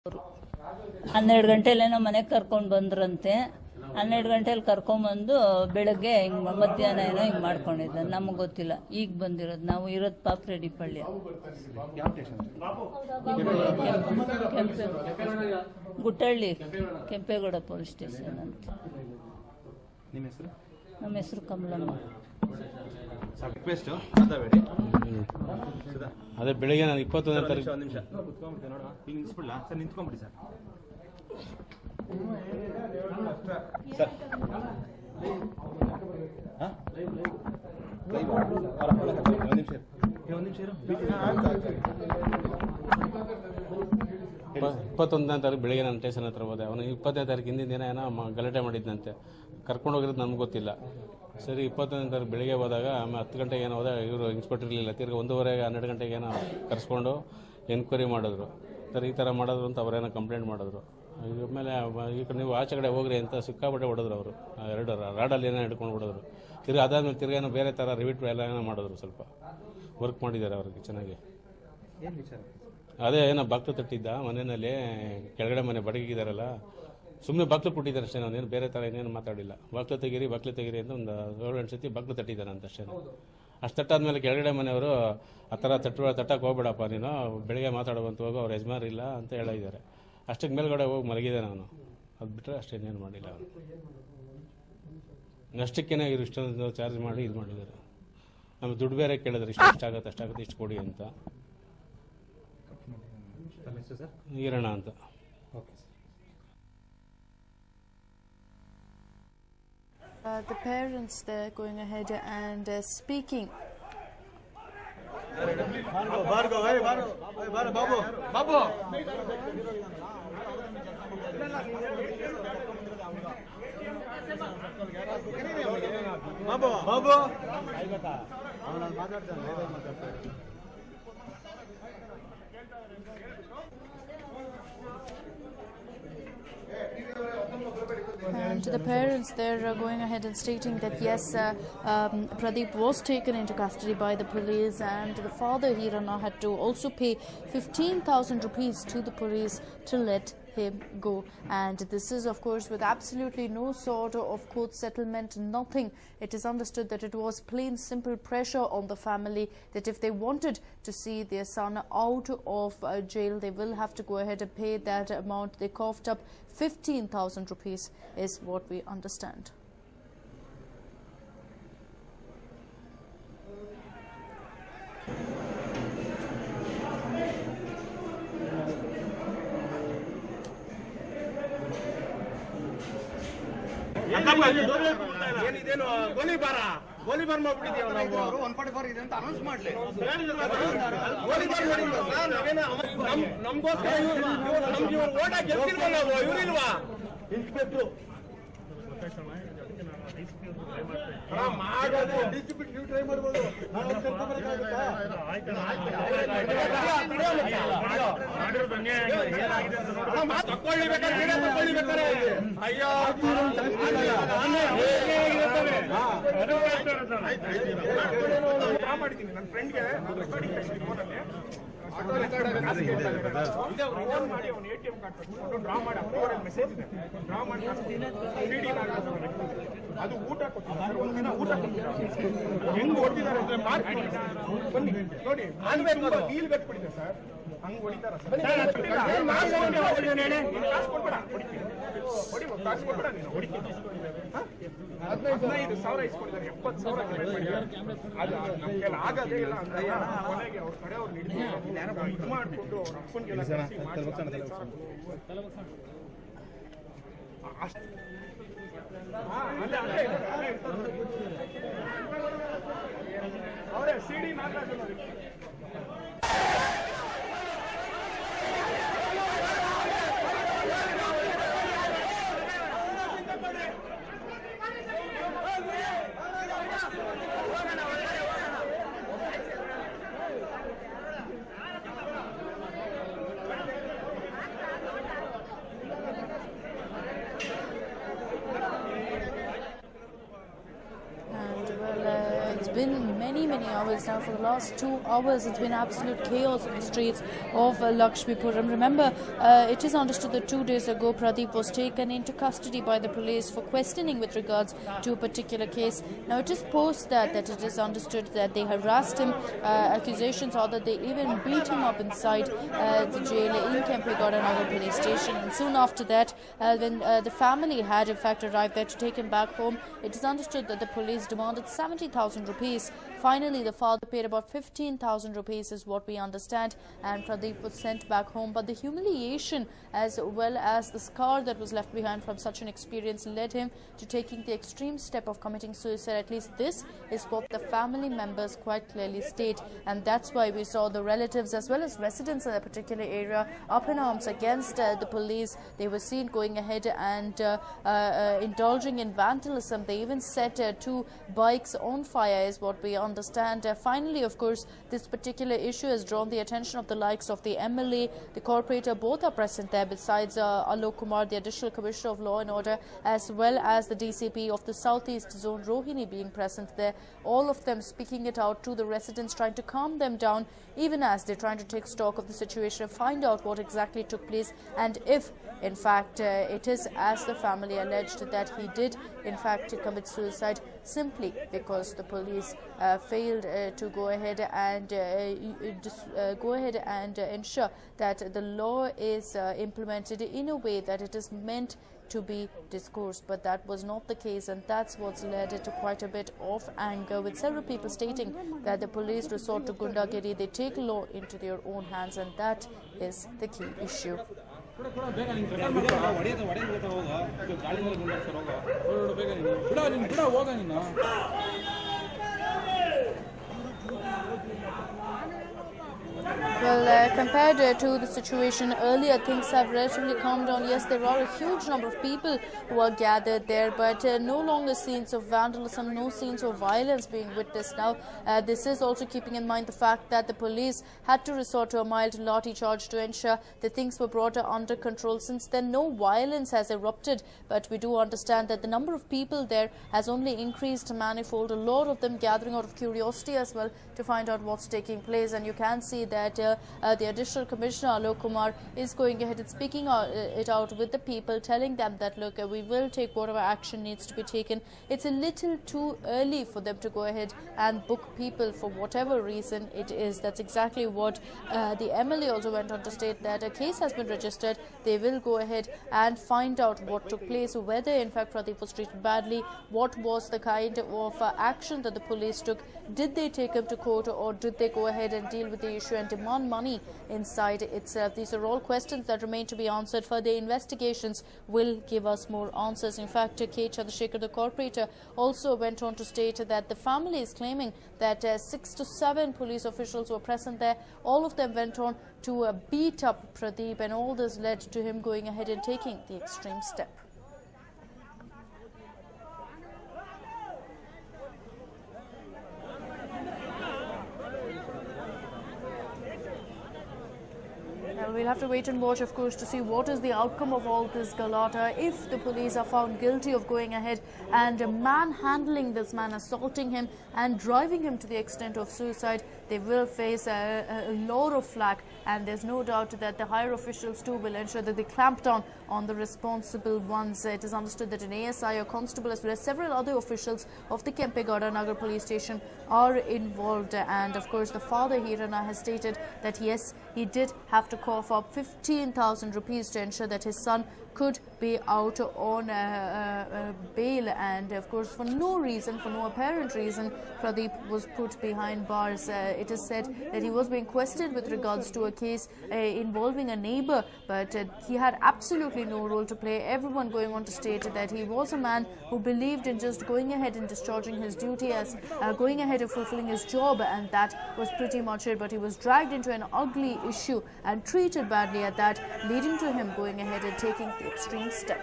12 ಗಂಟೆಲೇನೋ ಮನೆಗೆ ಕರ್ಕೊಂಡು ಬಂದ್ರಂತೆ. 12 ಗಂಟೆಲಿ ಕರ್ಕೊಂಬಂದು ಬೆಳಗ್ಗೆ ಹಿಂಗೆ ಮಧ್ಯಾಹ್ನ ಏನೋ ಹಿಂಗೆ ಮಾಡ್ಕೊಂಡಿದ್ದ. ನಮಗೆ ಗೊತ್ತಿಲ್ಲ, ಈಗ ಬಂದಿರೋದು. ನಾವು ಇರೋದು ಪಾಪ್ರೆಡ್ಡಿ ಪಳ್ಳಿ, ಗುಟ್ಟಳ್ಳಿ, ಕೆಂಪೇಗೌಡ ಪೊಲೀಸ್ ಸ್ಟೇಷನ್ ಅಂತ. ನಮ್ಮ ಹೆಸರು ಕಮಲಮ್ಮ. ಅದೇ ಬೆಳಿಗ್ಗೆ ನಾನು 21ನೇ ತಾರೀಕು ಬೆಳಿಗ್ಗೆ ನಾನು ಸ್ಟೇಷನ್ ಹತ್ರ ಹೋದೆ. ಅವನು 20ನೇ ತಾರೀಕು ಹಿಂದಿನ ದಿನ ಏನೋ ಗಲಾಟೆ ಮಾಡಿದ್ದಂತೆ. ಕರ್ಕೊಂಡು ಹೋಗಿರೋದು ನಮ್ಗೆ ಗೊತ್ತಿಲ್ಲ. ಸರಿ 21ನೇ ತಾರೀಕು ಬೆಳಿಗ್ಗೆ ಹೋದಾಗ ಆಮೇಲೆ 10 ಗಂಟೆಗೆ ಏನೋ ಹೋದಾಗ ಇವರು ಇನ್ಸ್ಪೆಕ್ಟರ್ಲಿಲ್ಲ. ತಿರ್ಗಿ 1:30 12 ಗಂಟೆಗೆ ಏನೋ ಕರೆಸ್ಕೊಂಡು ಎನ್ಕ್ವೈರಿ ಮಾಡಿದ್ರು. ಸರ್ ಈ ಥರ ಮಾಡಿದ್ರು ಅಂತ ಅವರೇನೋ ಕಂಪ್ಲೇಂಟ್ ಮಾಡಿದ್ರು. ಆಮೇಲೆ ಈಗ ನೀವು ಆಚೆ ಕಡೆ ಹೋಗ್ರಿ ಅಂತ ಸಿಕ್ಕಾಪಟ್ಟೆ ಹೊಡೆದ್ರು ಅವರು. 2 ರಾಡಲ್ಲಿ ಏನೋ ಹಿಡ್ಕೊಂಡು ಹೊಡೆದ್ರು. ತಿರ್ಗಿ ಅದಾದ್ಮೇಲೆ ತಿರ್ಗಿ ಏನೋ ಬೇರೆ ಥರ ರಿವಿಟ್ ಎಲ್ಲ ಏನೋ ಮಾಡಿದ್ರು. ಸ್ವಲ್ಪ ವರ್ಕ್ ಮಾಡಿದ್ದಾರೆ ಅವ್ರಿಗೆ ಚೆನ್ನಾಗಿ. ಅದೇ ಏನೋ ಬಾಕ್ಲು ತಟ್ಟಿದ್ದ ಮನೆಯಲ್ಲಿ, ಕೆಳಗಡೆ ಮನೆ ಬಡಗಿದಾರಲ್ಲ, ಸುಮ್ಮನೆ ಬಾಕ್ಲು ಕೊಟ್ಟಿದ್ದಾರೆ ಅಷ್ಟೇ. ನಾನೇನು ಬೇರೆ ಥರ ಏನೇನು ಮಾತಾಡಿಲ್ಲ. ಬಾಕ್ಲು ತೆಗೀರಿ ಅಂತ ಒಂದು 7-8 ಸತಿ ಬಾಕ್ಲು ತಟ್ಟಿದ್ದಾನೆ ಅಂತ ಅಷ್ಟೇ. ಅಷ್ಟು ತಟ್ಟಾದ್ಮೇಲೆ ಕೆಳಗಡೆ ಮನೆಯವರು ಆ ಥರ ತಟ್ಟಕ್ಕೆ ಹೋಗ್ಬೇಡಪ್ಪ ನೀನು, ಬೆಳಿಗ್ಗೆ ಮಾತಾಡುವಂತ ಹೋಗೋ, ಅವ್ರು ಯಜಮಾನಿಲ್ಲ ಅಂತ ಹೇಳಿದ್ದಾರೆ. ಅಷ್ಟಕ್ಕೆ ಮೇಲ್ಗಡೆ ಹೋಗಿ ಮಲಗಿದೆ ನಾನು. ಅದು ಬಿಟ್ಟರೆ ಅಷ್ಟೇನೇನು ಮಾಡಿಲ್ಲ ಅವನು. ಅಷ್ಟಕ್ಕೇನೆ ಇವರು ಇಷ್ಟೊಂದು ಚಾರ್ಜ್ ಮಾಡಿ ಇದು ಮಾಡಿದ್ದಾರೆ. ನಮ್ಗೆ ದುಡ್ಡು ಬೇರೆ ಕೇಳಿದ್ರೆ ಇಷ್ಟಾಗುತ್ತೆ ಅಷ್ಟಾಗುತ್ತೆ ಇಷ್ಟು ಕೊಡಿ ಅಂತ. ಈರಣ್ಣ ಅಂತ. The parents, they're going ahead and speaking. And the parents, they're going ahead and stating that yes, Pradeep was taken into custody by the police, and the father Hirana had to also pay 15,000 rupees to the police to let him go. And this is of course with absolutely no sort of court settlement, nothing. It is understood that it was plain simple pressure on the family that if they wanted to see their son out of jail, they will have to go ahead and pay that amount. They coughed up 15,000 rupees is what we understand. ಏನಿದೇನು ಗೋಲಿಬಾರ ಮಾಡ್ಬಿಟ್ಟಿದೀವಿ ನಾವು. 144 ಇದೆ ಅಂತ announce ಮಾಡ್ಲಿ. ನಮ್ಗೋಸ್ಕರ ನಮ್ಗೆ ಇವ್ರು vote ಹಾಕಿ ಗೆಲ್ಸಿಲ್ವಾ ನಾವು? ಇವ್ರಿಲ್ವಾ inspector ಮಾಡೋದು? Distribute ನೀವು try ಮಾಡ್ಬೋದು. ತಕೊಳ್ಳಿ ಬೇಕಾದ್ರೆ ತಕೊಳ್ಳಿ ಬೇಕಾರೆ. ಅಯ್ಯೋ ಮಾಡಿದ್ದೀನಿ ನನ್ನ ಫ್ರೆಂಡ್ಗೆ ಫೋನ್ ಮಾಡಿ ಅವ್ನು ATM ಕಾರ್ಡ್ ತಗೊಂಡು ಡ್ರಾ ಮಾಡಿ ಅಕ್ಟೋಬರ್ ಮೆಸೇಜ್ ಇದೆ. ಡ್ರಾ ಮಾಡಿ ಅದು ಊಟ ಕೊಟ್ಟಿದ್ದಾರೆ. ಒಂದಿನ ಊಟ ಕೊಟ್ಟಿದ್ದಾರೆ. ಹೆಂಗ್ ಹೊಡ್ತಿದ್ದಾರೆ ಅಂದ್ರೆ ಬನ್ನಿ ನೋಡಿ, ನೀಲ್ ಗಟ್ಬಿಟ್ಟಿದೆ ಸರ್. ಹಂಗ್ ಹೊಡಿತಾರ ಸರ್. ಕಾಸು ಕೊಡ್ಬೇಡ, ಹೊಡಿ ಕಾಸು ಕೊಡ್ಬೇಡ ನೀನು ಹೊಡಿತೀನಿ. 15,000 ಇಸ್ಕೊಂಡಿದ್ದಾರೆ. 70,000 ಅದು ನಮ್ಗೆಲ್ಲ ಆಗದೇ ಇಲ್ಲ ಅಂದ್ರೆ ಕೊನೆಗೆ ಅವ್ರ ಕಡೆ ಅವ್ರು ಇದು ಮಾಡ್ಕೊಂಡು ಅವ್ರ ಅಪ್ಪನಿಗೆಲ್ಲ ಅವರೇ ಸಿಡಿ Nagaraj It's been many many hours now. For the last 2 hours, it's been absolute chaos in the streets of Lakshmipuram. Remember, it is understood that 2 days ago, Pradeep was taken into custody by the police for questioning with regards to a particular case. Now, it is post that it is understood that they harassed him. Accusations are that they even beat him up inside the jail in Kempegowda Nagar police station. And soon after that, when the family had in fact arrived there to take him back home, it is understood that the police demanded 70,000 rupees. Finally, the father paid about 15,000 rupees is what we understand, and Pradeep was sent back home. But the humiliation as well as the scar that was left behind from such an experience led him to taking the extreme step of committing suicide. At least this is what the family members quite clearly state, and that's why we saw the relatives as well as residents in a particular area up in arms against the police. They were seen going ahead and indulging in vandalism. They even set 2 bikes on fire is what we understand. Finally, of course, this particular issue has drawn the attention of the likes of the MLA, the corporator. Both are present there besides Alok Kumar, the Additional Commissioner of Law and Order, as well as the DCP of the Southeast Zone, Rohini, being present there. All of them speaking it out to the residents, trying to calm them down, even as they're trying to take stock of the situation and find out what exactly took place, and if in fact it is as the family alleged that he did in fact commit suicide simply because the police failed to go ahead and ensure that the law is implemented in a way that it is meant to be discoursed. But that was not the case, and that's what's led to quite a bit of anger, with several people stating that the police resort to gundagiri, they take law into their own hands, and that is the key issue. Well, compared to the situation earlier, things have relatively calmed down. Yes, there are a huge number of people who are gathered there, but no longer scenes of vandalism, no scenes of violence being witnessed now. This is also keeping in mind the fact that the police had to resort to a mild lathi charge to ensure that things were brought under control. Since then, no violence has erupted, but we do understand that the number of people there has only increased manifold, a lot of them gathering out of curiosity as well to find out what's taking place. And you can see that the Additional Commissioner Alok Kumar is going ahead and speaking it out with the people, telling them that look, we will take whatever action needs to be taken. It's a little too early for them to go ahead and book people for whatever reason it is. That's exactly what the MLA also went on to state, that a case has been registered. They will go ahead and find out what took place, whether in fact Pradeep was treated badly, what was the kind of action that the police took. Did they take him to court, or did they go ahead and deal with the issue and demand money inside itself? These are all questions that remain to be answered. Further investigations will give us more answers. In fact, K. Chandrasekhar, the corporator, also went on to state that the family is claiming that 6 to 7 police officials were present there. All of them went on to beat up Pradeep, and all this led to him going ahead and taking the extreme step. We'll have to wait and watch, of course, to see what is the outcome of all this galata. If the police are found guilty of going ahead and manhandling this man, assaulting him and driving him to the extent of suicide, they will face a lot of flack, and there's no doubt that the higher officials too will ensure that they clamp down on the responsible ones. It is understood that an ASI, a constable, as well as several other officials of the Kempegowda Nagar police station are involved. And of course, the father Hirana has stated that yes, he did have to cough up 15,000 rupees to ensure that his son could be out on bail, and of course for no reason, for no apparent reason, Pradeep was put behind bars. It is said that he was being questioned with regards to a case involving a neighbor, but he had absolutely no role to play. Everyone going on to state that he was a man who believed in just going ahead and discharging his duty, as going ahead and fulfilling his job, and that was pretty much it. But he was dragged into an ugly issue and treated badly at that, leading to him going ahead and taking the extreme step.